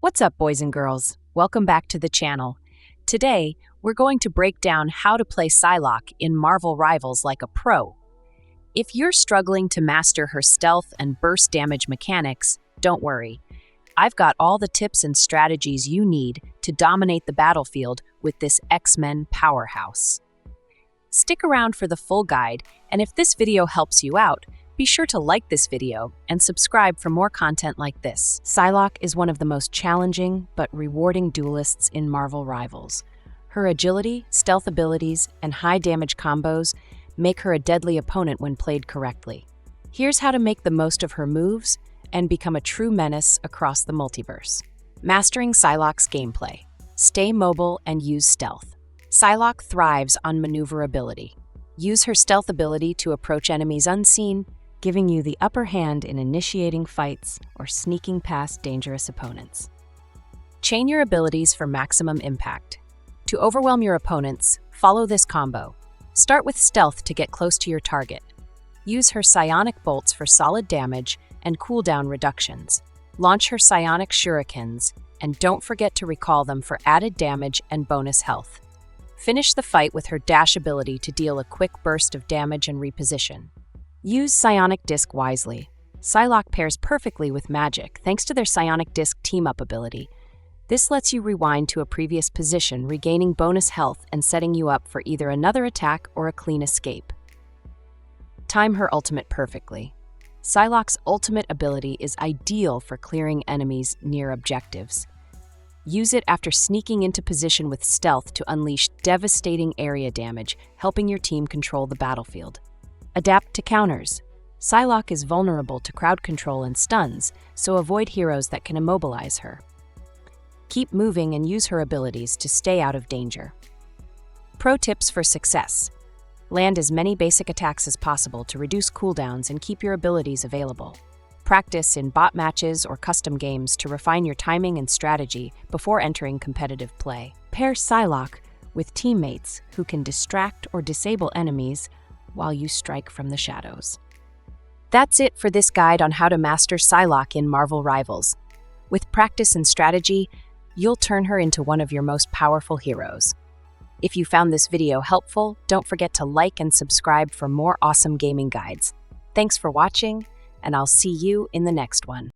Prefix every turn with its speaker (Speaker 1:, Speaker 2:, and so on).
Speaker 1: What's up, boys and girls? Welcome back to the channel. Today, we're going to break down how to play Psylocke in Marvel Rivals like a pro. If you're struggling to master her stealth and burst damage mechanics, don't worry. I've got all the tips and strategies you need to dominate the battlefield with this X-Men powerhouse. Stick around for the full guide, and if this video helps you out, be sure to like this video and subscribe for more content like this. Psylocke is one of the most challenging but rewarding duelists in Marvel Rivals. Her agility, stealth abilities, and high damage combos make her a deadly opponent when played correctly. Here's how to make the most of her moves and become a true menace across the multiverse. Mastering Psylocke's gameplay. Stay mobile and use stealth. Psylocke thrives on maneuverability. Use her stealth ability to approach enemies unseen, giving you the upper hand in initiating fights or sneaking past dangerous opponents. Chain your abilities for maximum impact. To overwhelm your opponents, follow this combo. Start with stealth to get close to your target. Use her psionic bolts for solid damage and cooldown reductions. Launch her psionic shurikens, and don't forget to recall them for added damage and bonus health. Finish the fight with her dash ability to deal a quick burst of damage and reposition. Use Psionic Disc wisely. Psylocke pairs perfectly with magik thanks to their Psionic Disc team-up ability. This lets you rewind to a previous position, regaining bonus health and setting you up for either another attack or a clean escape. Time her ultimate perfectly. Psylocke's ultimate ability is ideal for clearing enemies near objectives. Use it after sneaking into position with stealth to unleash devastating area damage, helping your team control the battlefield. Adapt to counters. Psylocke is vulnerable to crowd control and stuns, so avoid heroes that can immobilize her. Keep moving and use her abilities to stay out of danger. Pro tips for success. Land as many basic attacks as possible to reduce cooldowns and keep your abilities available. Practice in bot matches or custom games to refine your timing and strategy before entering competitive play. Pair Psylocke with teammates who can distract or disable enemies while you strike from the shadows. That's it for this guide on how to master Psylocke in Marvel Rivals. With practice and strategy, you'll turn her into one of your most powerful heroes. If you found this video helpful, don't forget to like and subscribe for more awesome gaming guides. Thanks for watching, and I'll see you in the next one.